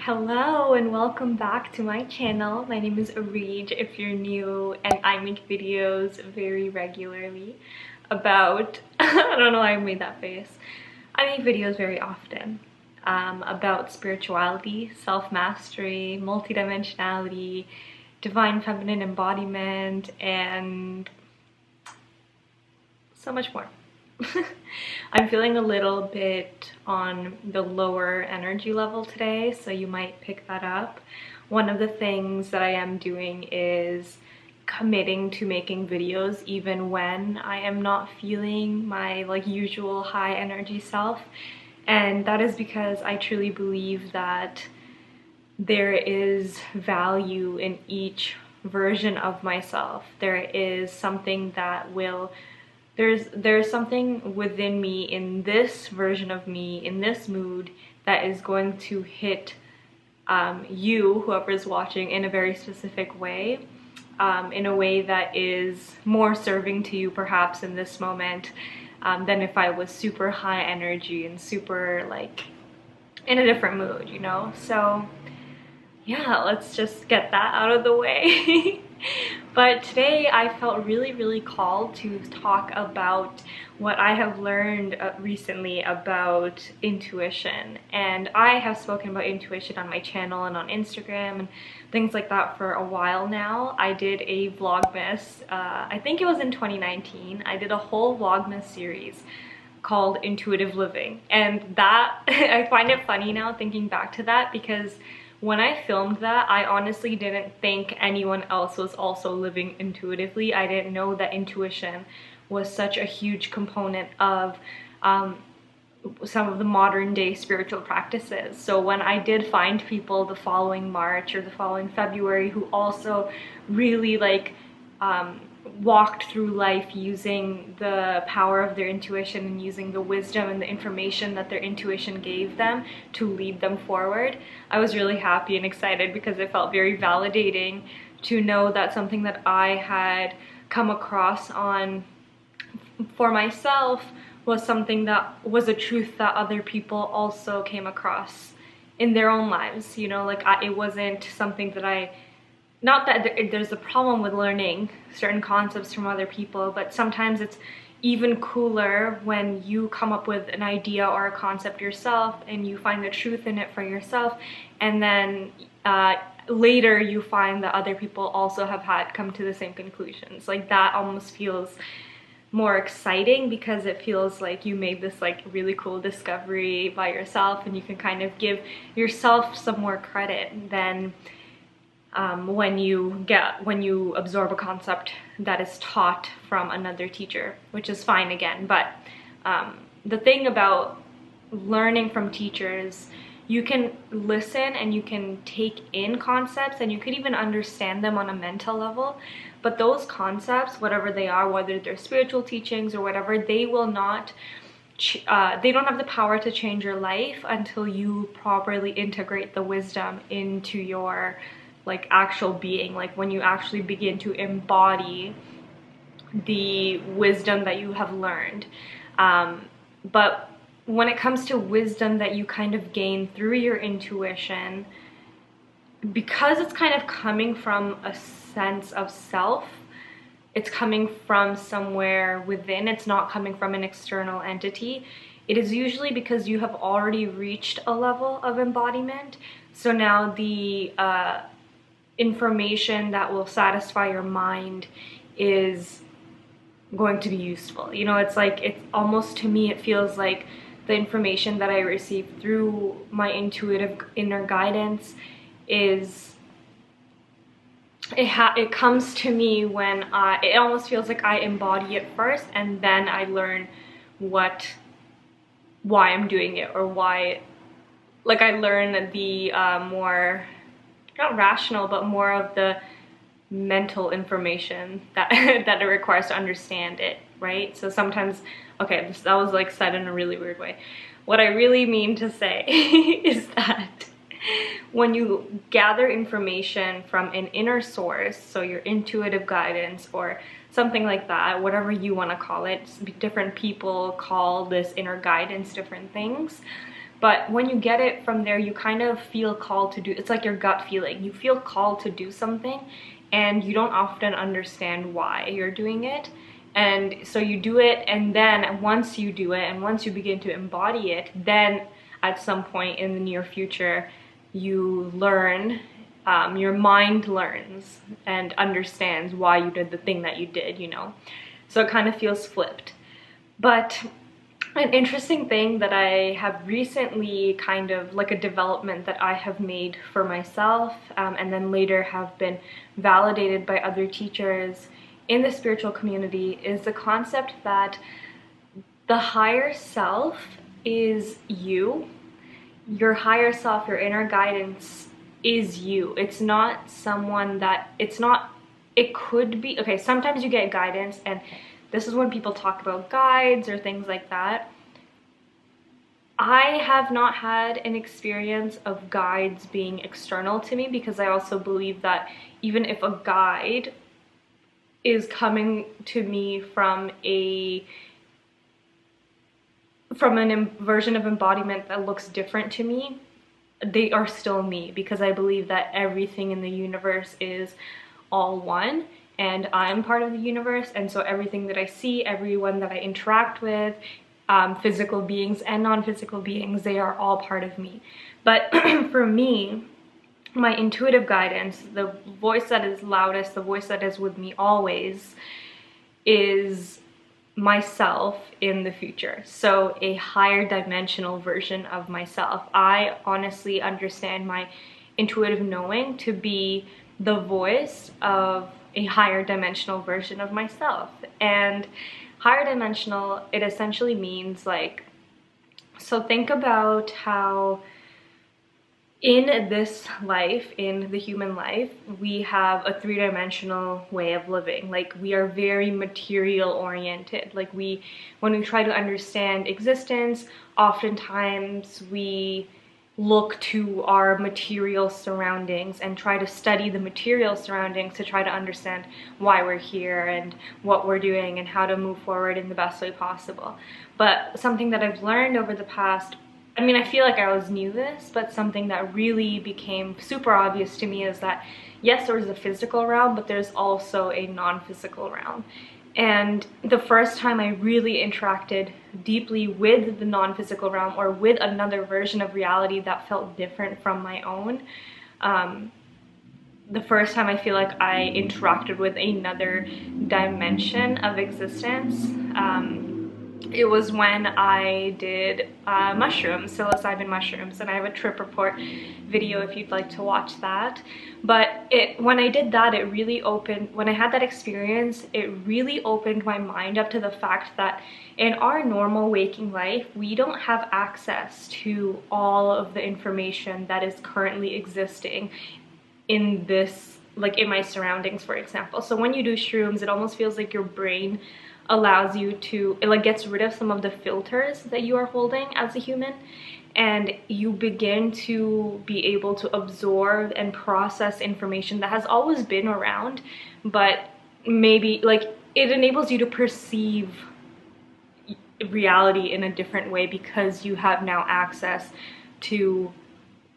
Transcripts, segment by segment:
Hello and welcome back to my channel. My name is 𝙨𝙗𝙗 if you're new, and I make videos very regularly about I don't know why I made that face. I make videos very often about spirituality, self-mastery, multidimensionality, divine feminine embodiment, and so much more. I'm feeling a little bit on the lower energy level today, so you might pick that up. One of the things that I am doing is committing to making videos even when I am not feeling my usual high energy self, and that is because I truly believe that there is value in each version of myself. There is something that will there's something within me, in this version of me, in this mood, that is going to hit you, whoever is watching, in a very specific way, in a way that is more serving to you perhaps in this moment than if I was super high energy and super in a different mood, you know? So yeah, let's just get that out of the way. But today I felt really called to talk about what I have learned recently about intuition. And I have spoken about intuition on my channel and on Instagram and things like that for a while now. I did a Vlogmas, I think it was in 2019. I did a whole Vlogmas series called Intuitive Living. And that, I find it funny now thinking back to that, because when I filmed that, I honestly didn't think anyone else was also living intuitively. I didn't know that intuition was such a huge component of some of the modern day spiritual practices. So when I did find people the following March or the following February who also really walked through life using the power of their intuition and using the wisdom and the information that their intuition gave them to lead them forward, I was really happy and excited, because it felt very validating to know that something that I had come across on for myself was something that was a truth that other people also came across in their own lives. You know, it wasn't something that not that there's a problem with learning certain concepts from other people, but sometimes it's even cooler when you come up with an idea or a concept yourself and you find the truth in it for yourself, and then later you find that other people also have come to the same conclusions. That almost feels more exciting, because it feels like you made this really cool discovery by yourself, and you can kind of give yourself some more credit than when you absorb a concept that is taught from another teacher, which is fine again. But the thing about learning from teachers, you can listen and you can take in concepts and you could even understand them on a mental level, but those concepts, whatever they are, whether they're spiritual teachings or whatever, they will not they don't have the power to change your life until you properly integrate the wisdom into your actual being, when you actually begin to embody the wisdom that you have learned. But when it comes to wisdom that you kind of gain through your intuition, because it's kind of coming from a sense of self, it's coming from somewhere within, it's not coming from an external entity, it is usually because you have already reached a level of embodiment. So now the information that will satisfy your mind is going to be useful. You know, it's almost, to me, it feels like the information that I receive through my intuitive inner guidance is, it comes to me when it almost feels like I embody it first, and then I learn why I'm doing it, or why, I learn the more, not rational, but more of the mental information that that it requires to understand it, right? So sometimes, okay, that was said in a really weird way. What I really mean to say is that when you gather information from an inner source, so your intuitive guidance or something like that, whatever you want to call it, different people call this inner guidance different things, But when you get it from there, you kind of feel called to do, it's like your gut feeling. You feel called to do something and you don't often understand why you're doing it. And so you do it, and then once you do it and once you begin to embody it, then at some point in the near future, you learn, your mind learns and understands why you did the thing that you did, you know? So it kind of feels flipped. But an interesting thing that I have recently, kind of like a development that I have made for myself, and then later have been validated by other teachers in the spiritual community, is the concept that the higher self is you. Your higher self, your inner guidance is you. It's not someone that, it could be, okay, sometimes you get guidance, and this is when people talk about guides or things like that. I have not had an experience of guides being external to me, because I also believe that even if a guide is coming to me from a version of embodiment that looks different to me, they are still me, because I believe that everything in the universe is all one, and I'm part of the universe. And so everything that I see, everyone that I interact with, physical beings and non-physical beings, they are all part of me. But for me, my intuitive guidance, the voice that is loudest, the voice that is with me always, is myself in the future. So a higher dimensional version of myself. I honestly understand my intuitive knowing to be the voice of a higher dimensional version of myself. And higher dimensional, it essentially means like, so think about how in this life, in the human life, we have a three-dimensional way of living. Like, we are very material oriented. Like, when we try to understand existence, oftentimes we look to our material surroundings and try to study the material surroundings to try to understand why we're here and what we're doing and how to move forward in the best way possible. But something that I've learned over the past, I mean, I feel like I always knew this, but something that really became super obvious to me is that, yes, there's a physical realm, but there's also a non-physical realm. And the first time I really interacted deeply with the non-physical realm, or with another version of reality that felt different from my own, the first time I feel like I interacted with another dimension of existence, it was when I did mushrooms, psilocybin mushrooms, and I have a trip report video if you'd like to watch that. But when I did that, it really opened, when I had that experience, it really opened my mind up to the fact that in our normal waking life, we don't have access to all of the information that is currently existing in this, like in my surroundings, for example. So when you do shrooms, it almost feels like your brain allows you to, it like gets rid of some of the filters that you are holding as a human, and you begin to be able to absorb and process information that has always been around, but maybe like it enables you to perceive reality in a different way, because you have now access to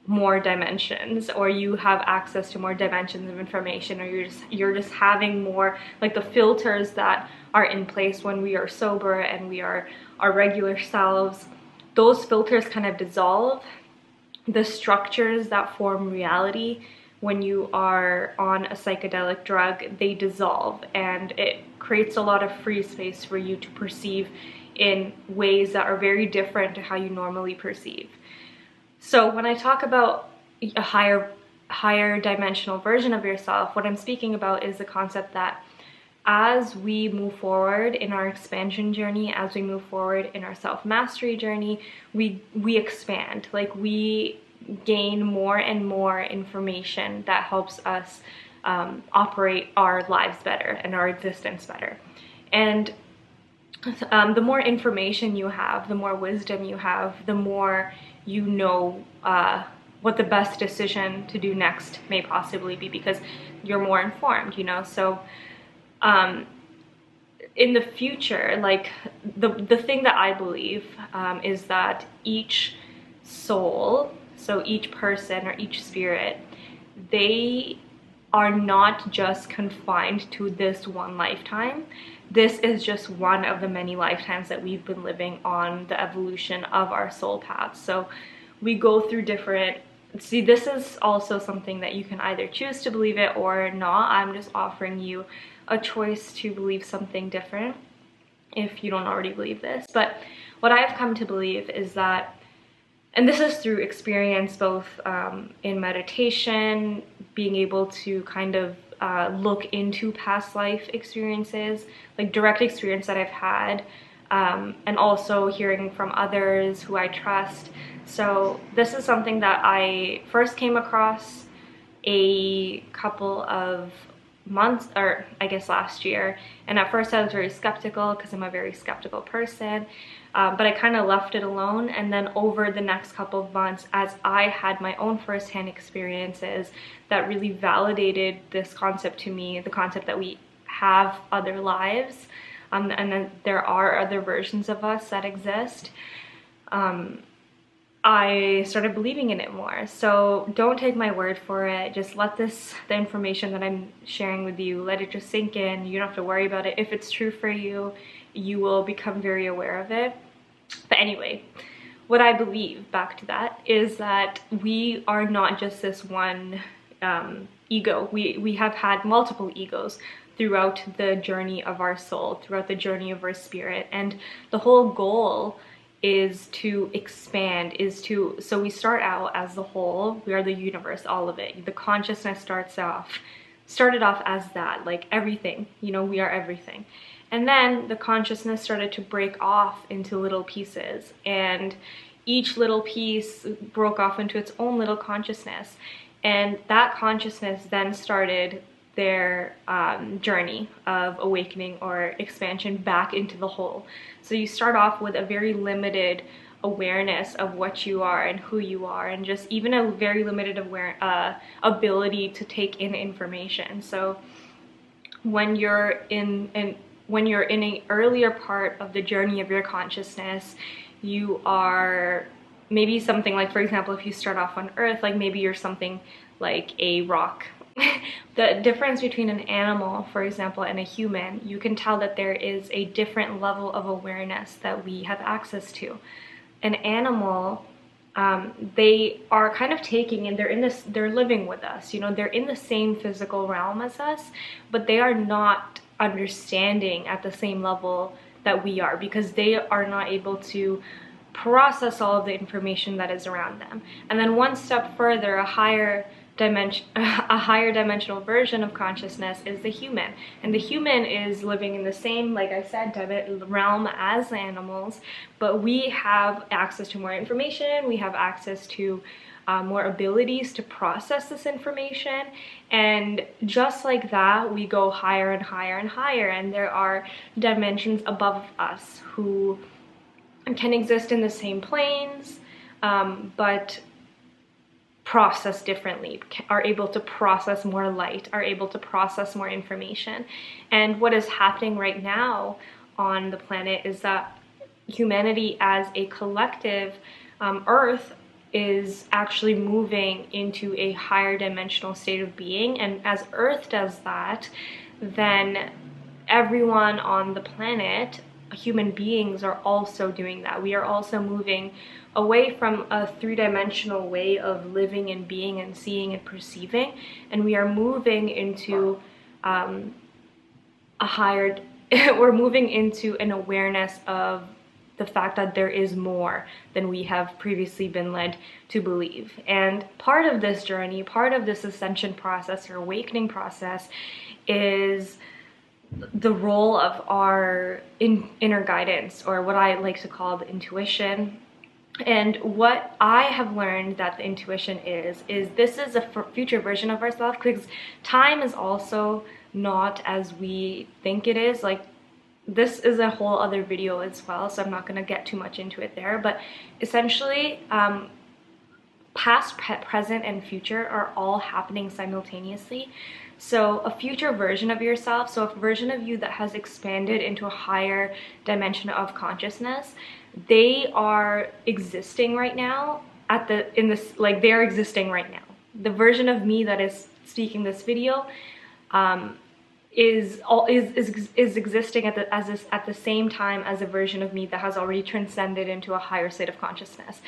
more dimensions, or you have access to more dimensions of information, or you're just having more, like the filters that are in place when we are sober and we are our regular selves, those filters kind of dissolve. The structures that form reality when you are on a psychedelic drug, they dissolve, and it creates a lot of free space for you to perceive in ways that are very different to how you normally perceive. So when I talk about a higher dimensional version of yourself, what I'm speaking about is the concept that as we move forward in our expansion journey, as we move forward in our self-mastery journey, we expand. Like, we gain more and more information that helps us operate our lives better and our existence better. And the more information you have, the more wisdom you have, the more you know what the best decision to do next may possibly be, because you're more informed, you know? So in the future, like the thing that I believe is that each soul, so each person or each spirit, they are not just confined to this one lifetime. This is just one of the many lifetimes that we've been living on the evolution of our soul paths. So we go through different, see, this is also something that you can either choose to believe it or not. I'm just offering you a choice to believe something different if you don't already believe this. But what I've come to believe is that, and this is through experience, both in meditation, being able to kind of look into past life experiences, like direct experience that I've had, and also hearing from others who I trust. So this is something that I first came across a couple of months, or I guess last year, and at first I was very skeptical because I'm a very skeptical person, but I kind of left it alone. And then over the next couple of months, as I had my own firsthand experiences that really validated this concept to me, the concept that we have other lives, and then there are other versions of us that exist, I started believing in it more. So don't take my word for it. Just let the information that I'm sharing with you, let it just sink in. You don't have to worry about it. If it's true for you, you will become very aware of it. But anyway, what I believe, back to that, is that we are not just this one ego. We have had multiple egos throughout the journey of our soul, throughout the journey of our spirit. And the whole goal is to expand, so we start out as the whole. We are the universe, all of it. The consciousness started off as that, like everything, you know, we are everything. And then the consciousness started to break off into little pieces, and each little piece broke off into its own little consciousness. And that consciousness then started their journey of awakening or expansion back into the whole. So you start off with a very limited awareness of what you are and who you are, and just even a very limited ability to take in information. So when you're in an earlier part of the journey of your consciousness, you are maybe something like, for example, if you start off on Earth, like maybe you're something like a rock. The difference between an animal, for example, and a human, you can tell that there is a different level of awareness that we have access to. An animal, they are kind of taking, and they're living with us, you know, they're in the same physical realm as us, but they are not understanding at the same level that we are, because they are not able to process all of the information that is around them. And then one step further, a higher dimensional version of consciousness is the human. And the human is living in the same, like I said, realm as animals, but we have access to more information, we have access to more abilities to process this information, and just like that, we go higher and higher and higher, and there are dimensions above us who can exist in the same planes, but process differently, are able to process more light, are able to process more information. And what is happening right now on the planet is that humanity as a collective, Earth, is actually moving into a higher dimensional state of being. And as Earth does that, then everyone on the planet, human beings, are also doing that. We are also moving away from a three-dimensional way of living and being and seeing and perceiving, and we are moving into we're moving into an awareness of the fact that there is more than we have previously been led to believe. And part of this journey, part of this ascension process or awakening process, is the role of our inner guidance, or what I like to call the intuition. And what I have learned that the intuition is this is a future version of ourselves, because time is also not as we think it is. Like, this is a whole other video as well, so I'm not going to get too much into it there, but essentially past, present, and future are all happening simultaneously. So a future version of yourself, so a version of you that has expanded into a higher dimension of consciousness, they are existing right now in this, like, they're existing right now. The version of me that is speaking this video is existing at the same time as a version of me that has already transcended into a higher state of consciousness.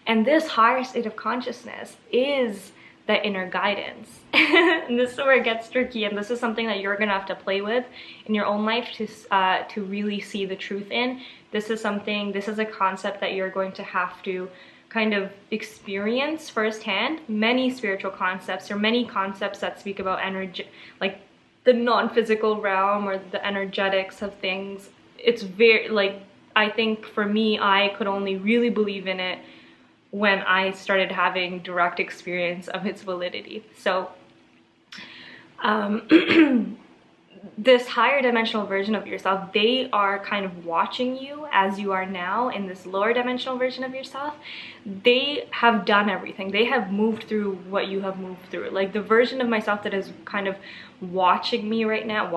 And this higher state of consciousness is the inner guidance. And this is where it gets tricky, and this is something that you're gonna have to play with in your own life to really see the truth in. This is a concept that you're going to have to kind of experience firsthand. Many spiritual concepts, or many concepts that speak about energy, like the non-physical realm or the energetics of things, it's very, like, I think for me, I could only really believe in it when I started having direct experience of its validity. So this higher dimensional version of yourself, they are kind of watching you as you are now in this lower dimensional version of yourself. They have done everything. They have moved through what you have moved through. Like the version of myself that is kind of watching me right now,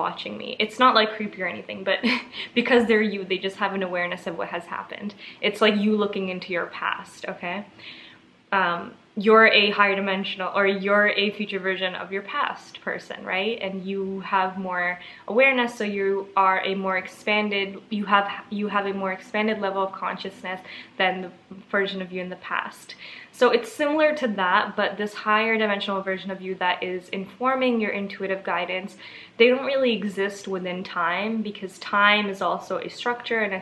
it's not like creepy or anything, but because they're you, they just have an awareness of what has happened. It's like you looking into your past, okay? You're a higher dimensional, or you're a future version of your past person, right? And you have more awareness, so you are a more expanded, you have a more expanded level of consciousness than the version of you in the past. So it's similar to that, but this higher dimensional version of you that is informing your intuitive guidance, they don't really exist within time, because time is also a structure, and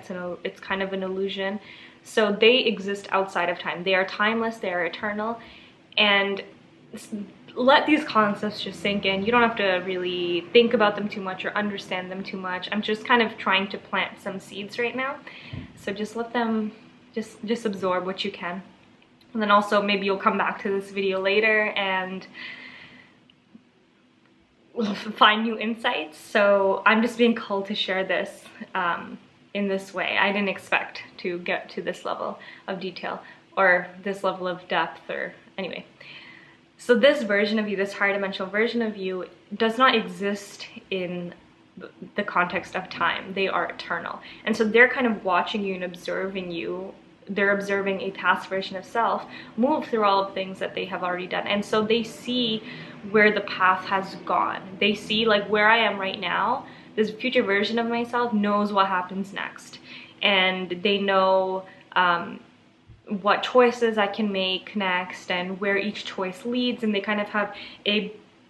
it's kind of an illusion. So they exist outside of time. They are timeless, they are eternal, and let these concepts just sink in. You don't have to really think about them too much or understand them too much. I'm just kind of trying to plant some seeds right now. So just let them, just absorb what you can. And then also maybe you'll come back to this video later and find new insights. So I'm just being called to share this in this way. I didn't expect to get to this level of detail or this level of depth, or anyway. So this version of you, this higher dimensional version of you, does not exist in the context of time. They are eternal. And so they're kind of watching you and observing you. They're observing a past version of self move through all of the things that they have already done. And so they see where the path has gone. They see, like, where I am right now. This future version of myself knows what happens next, and they know what choices I can make next and where each choice leads, and they kind of have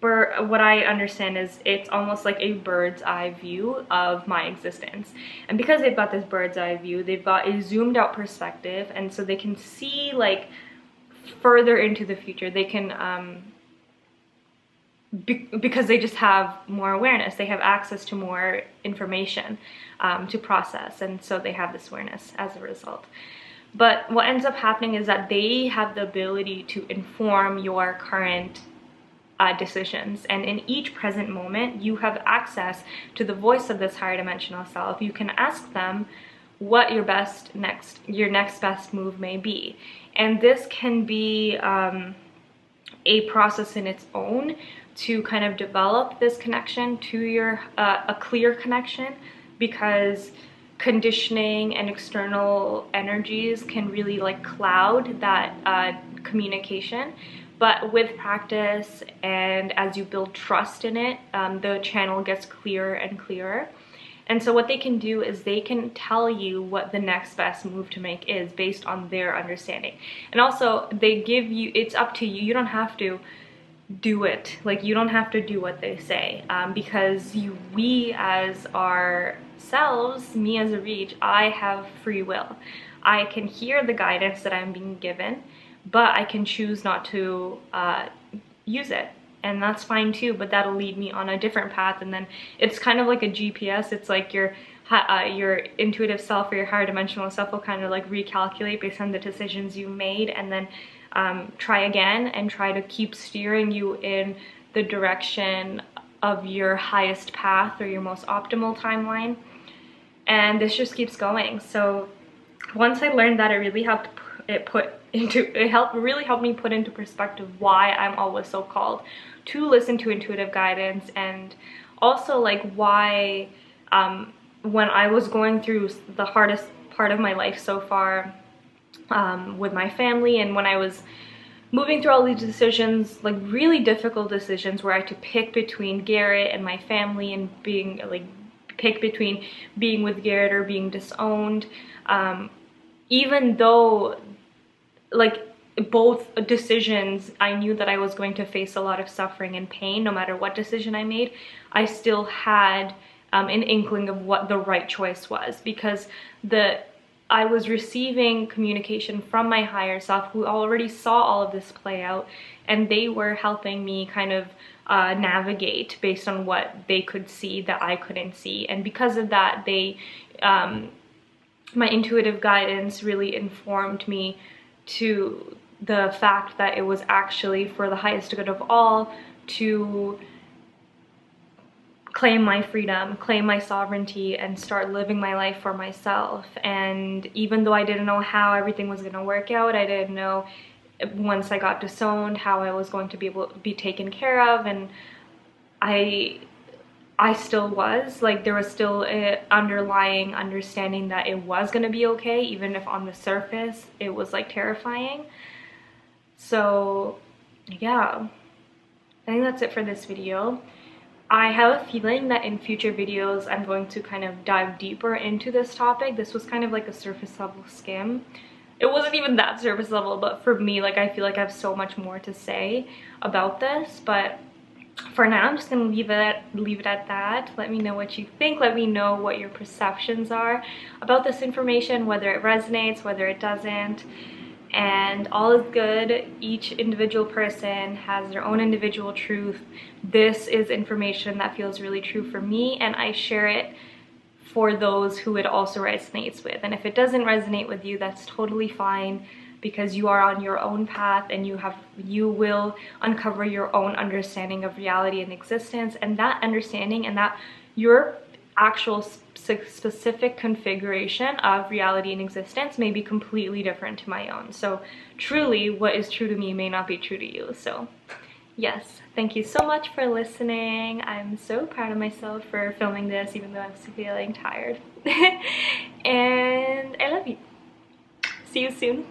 what I understand is it's almost like a bird's eye view of my existence. And because they've got this bird's eye view, they've got a zoomed out perspective, and so they can see, like, further into the future. They can because they just have more awareness, they have access to more information to process, and so they have this awareness as a result. But what ends up happening is that they have the ability to inform your current decisions, and in each present moment you have access to the voice of this higher dimensional self. You can ask them what your next best move may be, and this can be a process in its own to kind of develop this connection to your a clear connection, because conditioning and external energies can really, like, cloud that communication. But with practice, and as you build trust in it, the channel gets clearer and clearer. And so what they can do is they can tell you what the next best move to make is based on their understanding. And also they give you, it's up to you. You don't have to do it. Like, you don't have to do what they say, because we as ourselves, me as a Reach, I have free will. I can hear the guidance that I'm being given, but I can choose not to use it, and that's fine too. But that'll lead me on a different path, and then it's kind of like a GPS. It's like your intuitive self or your higher dimensional self will kind of like recalculate based on the decisions you made, and then try again and try to keep steering you in the direction of your highest path or your most optimal timeline. And this just keeps going. So once I learned that, it really helped really helped me put into perspective why I'm always so called to listen to intuitive guidance, and also, like, why when I was going through the hardest part of my life so far, with my family, and when I was moving through all these decisions, like really difficult decisions where I had to pick between Garrett and my family, and being like pick between being with Garrett or being disowned, even though like both decisions I knew that I was going to face a lot of suffering and pain no matter what decision I made, I still had an inkling of what the right choice was, because I was receiving communication from my higher self, who already saw all of this play out, and they were helping me kind of navigate based on what they could see that I couldn't see. And because of that, my intuitive guidance really informed me to the fact that it was actually for the highest good of all to claim my freedom, claim my sovereignty, and start living my life for myself. And even though I didn't know how everything was going to work out, I didn't know once I got disowned how I was going to be able to be taken care of, and I still was, like, there was still an underlying understanding that it was going to be okay, even if on the surface it was like terrifying. So yeah, I think that's it for this video. I have a feeling that in future videos I'm going to kind of dive deeper into this topic. This was kind of like a surface level skim. It wasn't even that surface level, but for me, like, I feel like I have so much more to say about this. But for now, I'm just gonna leave it at that. Let me know what you think. Let me know what your perceptions are about this information, whether it resonates, whether it doesn't. And all is good. Each individual person has their own individual truth. This is information that feels really true for me, and I share it for those who it also resonates with. And if it doesn't resonate with you, that's totally fine, because you are on your own path, and you will uncover your own understanding of reality and existence. And that understanding, and that your actual specific configuration of reality and existence may be completely different to my own. So truly, what is true to me may not be true to you. So yes, thank you so much for listening. I'm so proud of myself for filming this, even though I'm feeling tired. And I love you. See you soon.